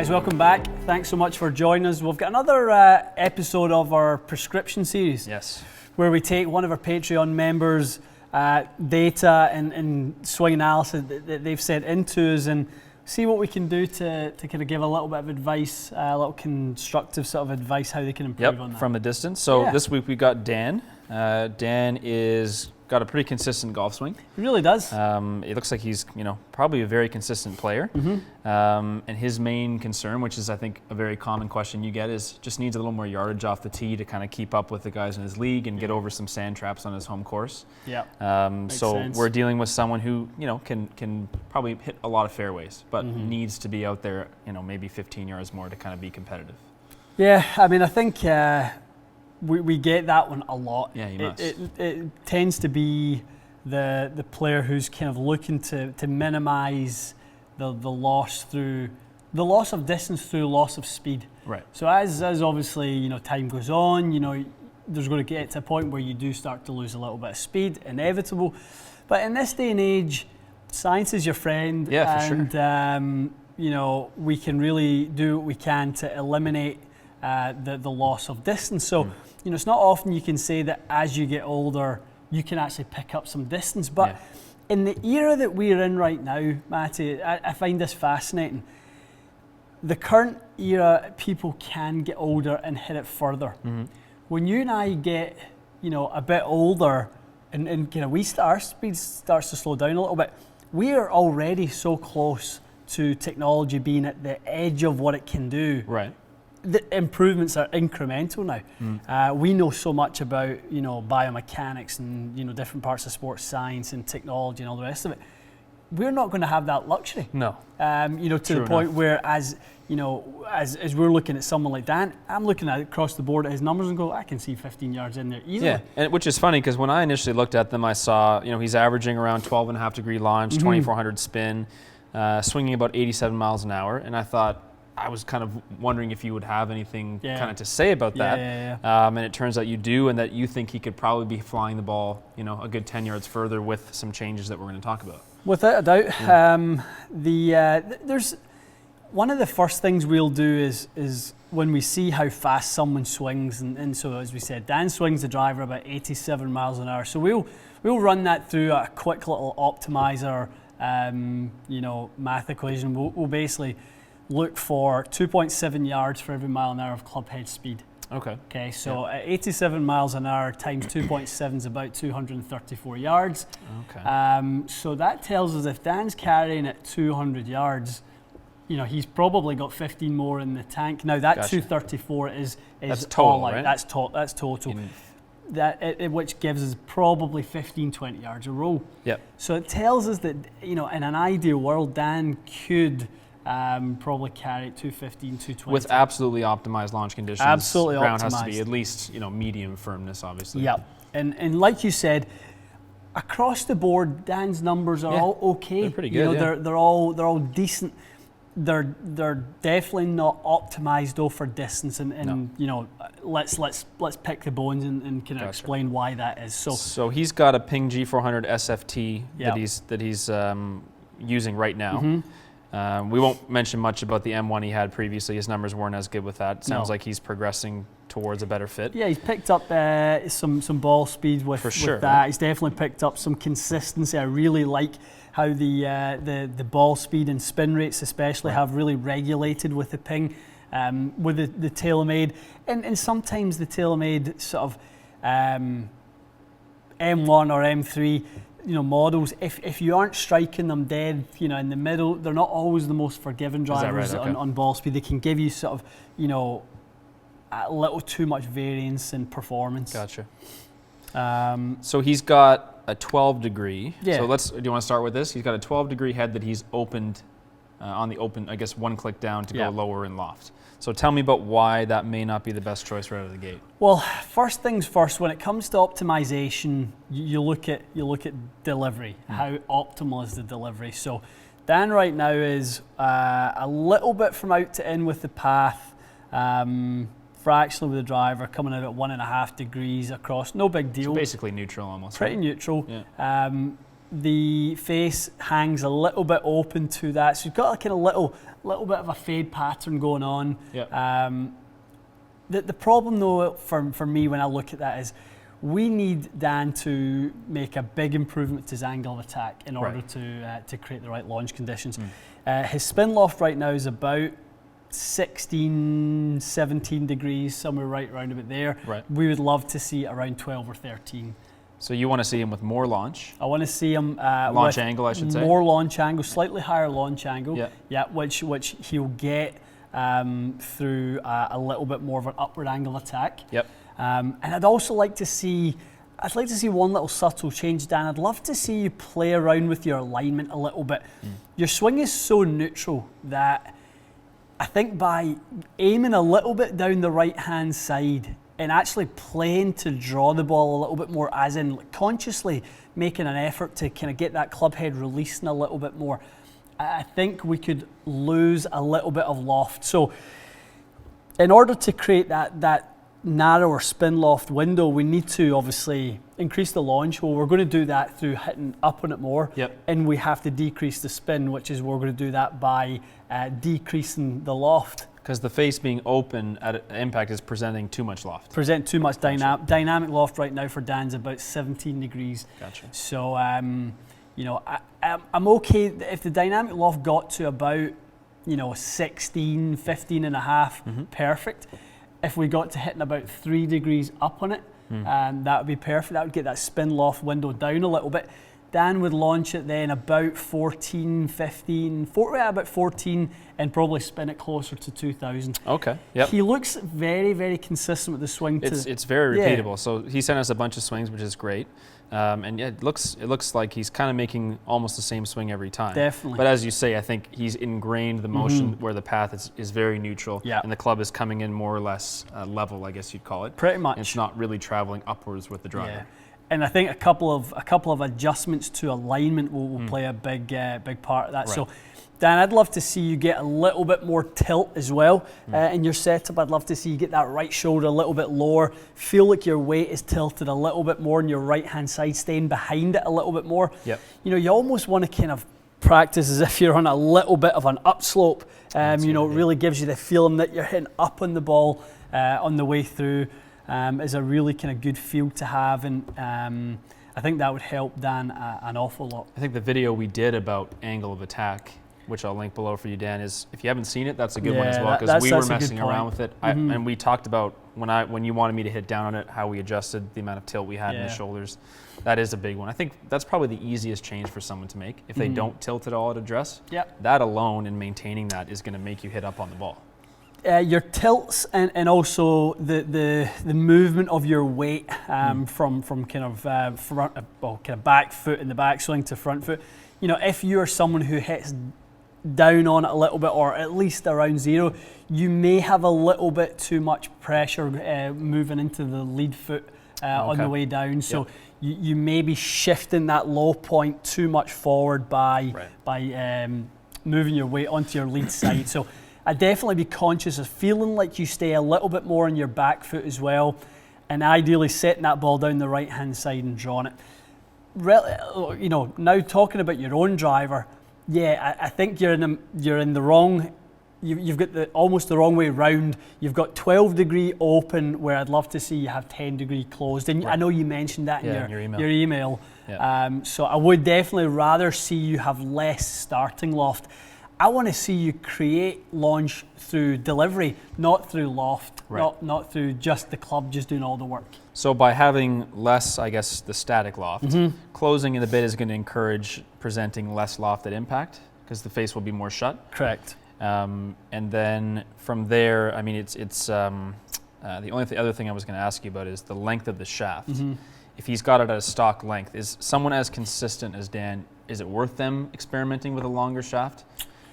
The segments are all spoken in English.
guys, welcome back. Thanks so much for joining us. We've got another episode of our prescription series. Yes. Where we take one of our Patreon members' data and swing analysis that they've sent into us and see what we can do to kind of give a little bit of advice, a little constructive sort of advice how they can improve on that. From a distance. So this week we got Dan. Dan is got a pretty consistent golf swing. He really does. It looks like he's, probably a very consistent player. And his main concern, which is I think a very common question you get, is just needs a little more yardage off the tee to kind of keep up with the guys in his league and get over some sand traps on his home course. Yeah. So sense. we're dealing with someone who, can probably hit a lot of fairways, but needs to be out there, maybe 15 yards more to kind of be competitive. Yeah, I mean, I think we get that one a lot. Yeah, you must. It tends to be the player who's kind of looking to minimise the loss of distance through loss of speed. Right. So as obviously time goes on, there's going to get to a point where you do start to lose a little bit of speed, inevitable. But in this day and age, science is your friend. Yeah, for sure. And we can really do what we can to eliminate the loss of distance. So it's not often you can say that as you get older you can actually pick up some distance, but in the era that we're in right now, Matty, I find this fascinating. The current era, people can get older and hit it further. When you and I get a bit older and our speed starts to slow down a little bit, we are already so close to technology being at the edge of what it can do. Right. The improvements are incremental now. We know so much about biomechanics and different parts of sports science and technology and all the rest of it. We're not going to have that luxury. No. To the point where as we're looking at someone like Dan, I'm looking at across the board at his numbers and go, I can see 15 yards in there easily. Yeah, and which is funny because when I initially looked at them, I saw he's averaging around 12.5 degree launch, 2400 spin, swinging about 87 miles an hour, and I was kind of wondering if you would have anything kind of to say about that. And it turns out you do, and that you think he could probably be flying the ball, a good 10 yards further with some changes that we're going to talk about. Without a doubt. There's one of the first things we'll do is when we see how fast someone swings, and so as we said, Dan swings the driver about 87 miles an hour. So we'll run that through a quick little optimizer, math equation. We'll basically look for 2.7 yards for every mile an hour of club head speed. Okay, so at 87 miles an hour times 2.7 is about 234 yards. So that tells us if Dan's carrying at 200 yards, he's probably got 15 more in the tank. Now that 234 is that's total, all out. Right? That's total. Which gives us probably 15, 20 yards a roll. Yep. So it tells us that in an ideal world, Dan could probably carry 215, 220. With absolutely optimized launch conditions. Absolutely ground optimized. has to be at least medium firmness, obviously. Yeah, and like you said, across the board, Dan's numbers are all okay. They're pretty good. They're all decent. They're definitely not optimized though for distance, and let's pick the bones and kind of explain why that is. So he's got a Ping G400 SFT that he's using right now. We won't mention much about the M1 he had previously. His numbers weren't as good with that. Sounds like he's progressing towards a better fit. Yeah, he's picked up some ball speed with that. Right? He's definitely picked up some consistency. I really like how the ball speed and spin rates especially have really regulated with the Ping, with the TaylorMade. And sometimes the TaylorMade sort of M1 or M3 models, if you aren't striking them dead, in the middle, they're not always the most forgiving drivers on ball speed. They can give you sort of, a little too much variance in performance. Gotcha. So he's got a 12 degree. Yeah. So do you want to start with this? He's got a 12 degree head that he's opened on the open, I guess one click down to go lower in loft. So tell me about why that may not be the best choice right out of the gate. Well, first things first, when it comes to optimization, you look at delivery. How optimal is the delivery? So Dan right now is a little bit from out to in with the path, fractionally with the driver, coming out at 1.5 degrees across. No big deal. So basically neutral almost. Pretty neutral. Yeah. the face hangs a little bit open to that, so you've got a kind of little bit of a fade pattern going on. The problem though for me when I look at that is we need Dan to make a big improvement to his angle of attack in order to create the right launch conditions. His spin loft right now is about 16, 17 degrees, somewhere right around about there. We would love to see it around 12 or 13. So you want to see him with more launch? I want to see him launch angle, I should say. More launch angle, slightly higher launch angle. Which he'll get through a little bit more of an upward angle attack. And I'd also like to see. I'd like to see one little subtle change, Dan. I'd love to see you play around with your alignment a little bit. Your swing is so neutral that I think by aiming a little bit down the right-hand side and actually playing to draw the ball a little bit more, as in consciously making an effort to kind of get that club head releasing a little bit more, I think we could lose a little bit of loft. So in order to create that narrower spin loft window, we need to obviously increase the launch. Well, we're going to do that through hitting up on it more, and we have to decrease the spin, which is we're going to do that by decreasing the loft. Because the face being open at impact is presenting too much loft. Present too much dynamic loft right now for Dan's about 17 degrees. Gotcha. So, you know, I'm okay if the dynamic loft got to about, 16, 15 and a half, perfect. If we got to hitting about 3 degrees up on it, that would be perfect. That would get that spin loft window down a little bit. Dan would launch it then about 14, 15, about 14, and probably spin it closer to 2000. Okay. Yep. He looks very, very consistent with the swing. It's very repeatable. So he sent us a bunch of swings, which is great. And yeah, it looks like he's kind of making almost the same swing every time. Definitely. But as you say, I think he's ingrained the motion where the path is very neutral, and the club is coming in more or less level, I guess you'd call it. Pretty much. And it's not really traveling upwards with the driver. Yeah. And I think a couple of adjustments to alignment will play a big part of that. So, Dan, I'd love to see you get a little bit more tilt as well in your setup. I'd love to see you get that right shoulder a little bit lower. Feel like your weight is tilted a little bit more on your right-hand side, staying behind it a little bit more. You almost want to kind of practice as if you're on a little bit of an upslope. It really gives you the feeling that you're hitting up on the ball on the way through. Is a really kind of good feel to have, and I think that would help Dan an awful lot. I think the video we did about angle of attack, which I'll link below for you, Dan, is if you haven't seen it, that's a good one as well, because we were messing around with it, and we talked about when you wanted me to hit down on it, how we adjusted the amount of tilt we had in the shoulders. That is a big one. I think that's probably the easiest change for someone to make. If they don't tilt at all at address, that alone and maintaining that is going to make you hit up on the ball. Your tilts and also the movement of your weight from kind of kind of back foot in the backswing to front foot. If you're someone who hits down on it a little bit, or at least around zero, you may have a little bit too much pressure moving into the lead foot on the way down. So you may be shifting that low point too much forward by moving your weight onto your lead side. So I'd definitely be conscious of feeling like you stay a little bit more on your back foot as well, and ideally setting that ball down the right-hand side and drawing it. Now talking about your own driver, I think you're in the wrong. You've got almost the wrong way round. You've got 12 degree open, where I'd love to see you have 10 degree closed. And I know you mentioned that in your email. So I would definitely rather see you have less starting loft. I want to see you create launch through delivery, not through loft, not through just the club just doing all the work. So by having less, I guess, the static loft, closing in the bit is going to encourage presenting less loft at impact, because the face will be more shut. Correct. And then from there, I mean, it's the other thing I was going to ask you about is the length of the shaft. If he's got it at a stock length, is someone as consistent as Dan, is it worth them experimenting with a longer shaft?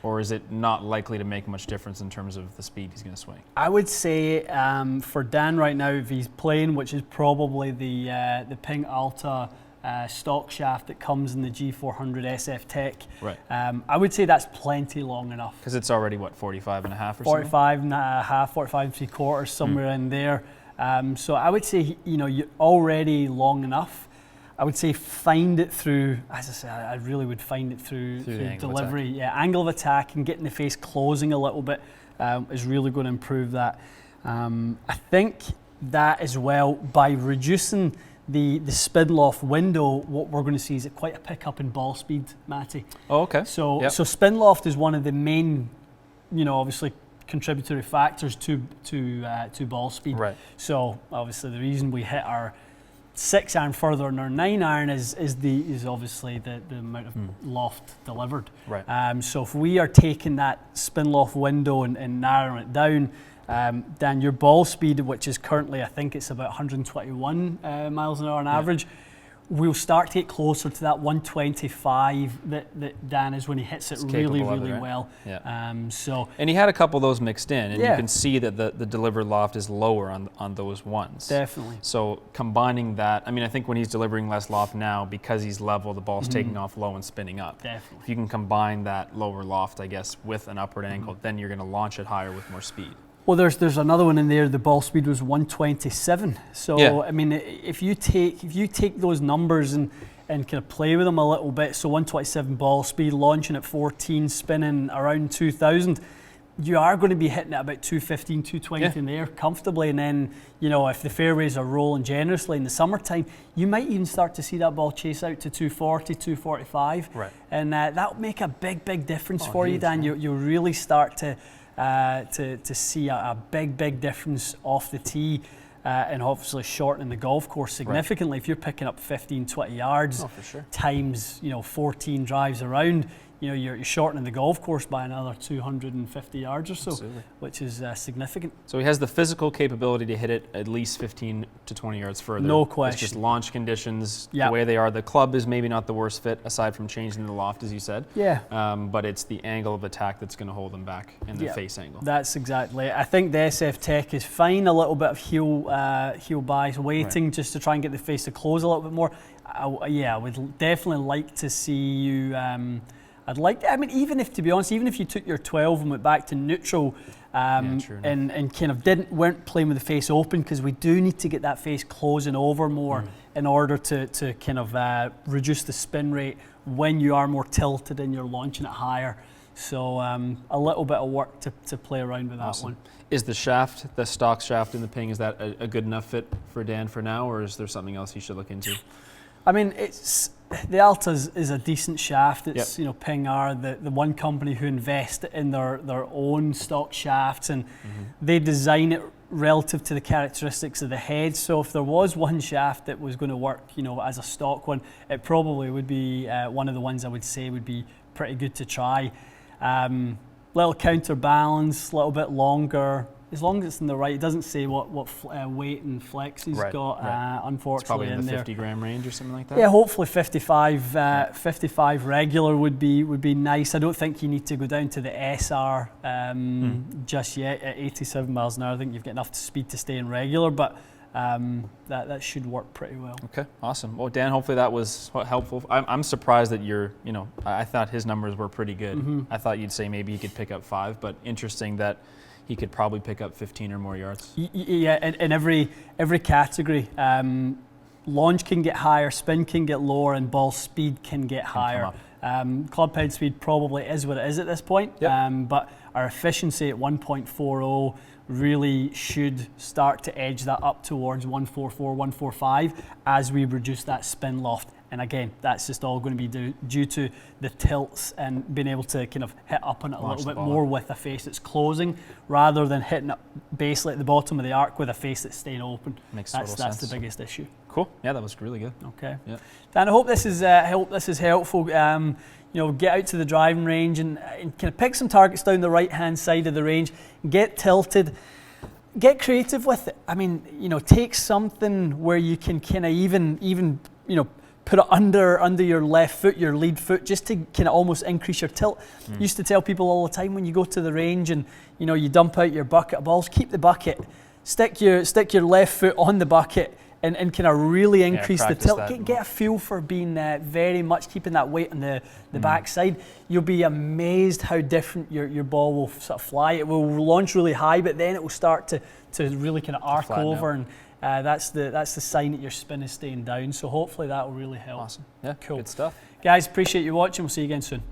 Or is it not likely to make much difference in terms of the speed he's going to swing? I would say for Dan right now, if he's playing, which is probably the Ping Alta stock shaft that comes in the G400 SF Tech, I would say that's plenty long enough. Because it's already, 45 and a half or 45 and a half, 45 and 3/4, somewhere in there. So I would say, you're already long enough. I would say find it through, as I said, I really would find it through delivery. Yeah, angle of attack and getting the face closing a little bit is really going to improve that. I think that as well, by reducing the spin loft window, what we're going to see is quite a pickup in ball speed, Matty. Oh, okay. So spin loft is one of the main, obviously contributory factors to ball speed. Right. So obviously the reason we hit our 6-iron further than our 9-iron is obviously the amount of loft delivered. Right. So if we are taking that spin loft window and narrowing it down, then your ball speed, which is currently, I think it's about 121 miles an hour on average, we'll start to get closer to that 125 that Dan is when he hits it really well. Yeah. And he had a couple of those mixed in, and you can see that the delivered loft is lower on those ones. Definitely. So combining that, I think when he's delivering less loft now, because he's level, the ball's taking off low and spinning up. Definitely. If you can combine that lower loft, I guess, with an upward angle, then you're going to launch it higher with more speed. Well, there's another one in there. The ball speed was 127. So if you take those numbers and kind of play with them a little bit, so 127 ball speed, launching at 14, spinning around 2,000, you are going to be hitting at about 215, 220 in there comfortably. And then, if the fairways are rolling generously in the summertime, you might even start to see that ball chase out to 240, 245. Right. And that'll make a big difference for you, Dan. You'll really start to see a big difference off the tee and obviously shortening the golf course significantly. If you're picking up 15, 20 yards times 14 drives around, you're shortening the golf course by another 250 yards or so, which is significant. So he has the physical capability to hit it at least 15 to 20 yards further. No question. It's just launch conditions, the way they are. The club is maybe not the worst fit, aside from changing the loft, as you said. Yeah. But it's the angle of attack that's going to hold him back, and the face angle. That's exactly it. I think the SF Tech is fine. A little bit of heel bias, waiting just to try and get the face to close a little bit more. I would definitely like to see you... even if you took your 12 and went back to neutral and kind of weren't playing with the face open, because we do need to get that face closing over more in order to kind of reduce the spin rate when you are more tilted and you're launching it higher. So a little bit of work to play around with that one. Is the shaft, the stock shaft in the ping, is that a good enough fit for Dan for now, or is there something else he should look into? The Alta is a decent shaft. It's Ping are the one company who invest in their own stock shafts, and they design it relative to the characteristics of the head. So if there was one shaft that was going to work, as a stock one, it probably would be one of the ones I would say would be pretty good to try. Little counterbalance, a little bit longer. As long as it's in the right, it doesn't say what weight and flex he's got. Unfortunately, it's probably in the there. 50 gram range or something like that. Yeah, hopefully 55 regular would be nice. I don't think you need to go down to the SR just yet at 87 miles an hour. I think you've got enough speed to stay in regular, but that should work pretty well. Okay, awesome. Well, Dan, hopefully that was helpful. I'm surprised that I thought his numbers were pretty good. I thought you'd say maybe he could pick up 5, but interesting that he could probably pick up 15 or more yards. Yeah, in every category. Launch can get higher, spin can get lower, and ball speed can get higher. Club head speed probably is what it is at this point, but our efficiency at 1.40 really should start to edge that up towards 144, 145 as we reduce that spin loft. And again, that's just all going to be due to the tilts and being able to kind of hit up on it a little bit more with a face that's closing, rather than hitting it basically at the bottom of the arc with a face that's staying open. Makes total sense. That's the biggest issue. Cool. Yeah, that was really good. Okay. Yeah. Dan, I hope this is helpful. Get out to the driving range and kind of pick some targets down the right-hand side of the range. Get tilted. Get creative with it. Take something where you can kind of even put it under your left foot, your lead foot, just to kind of almost increase your tilt. Used to tell people all the time, when you go to the range and you dump out your bucket of balls, keep the bucket, stick your left foot on the bucket, and kind of really increase the tilt. Get a feel for being very much keeping that weight on the backside. You'll be amazed how different your ball will sort of fly. It will launch really high, but then it will start to really kind of arc over that's the sign that your spin is staying down. So hopefully that will really help. Awesome. Yeah, cool. Good stuff. Guys, appreciate you watching. We'll see you again soon.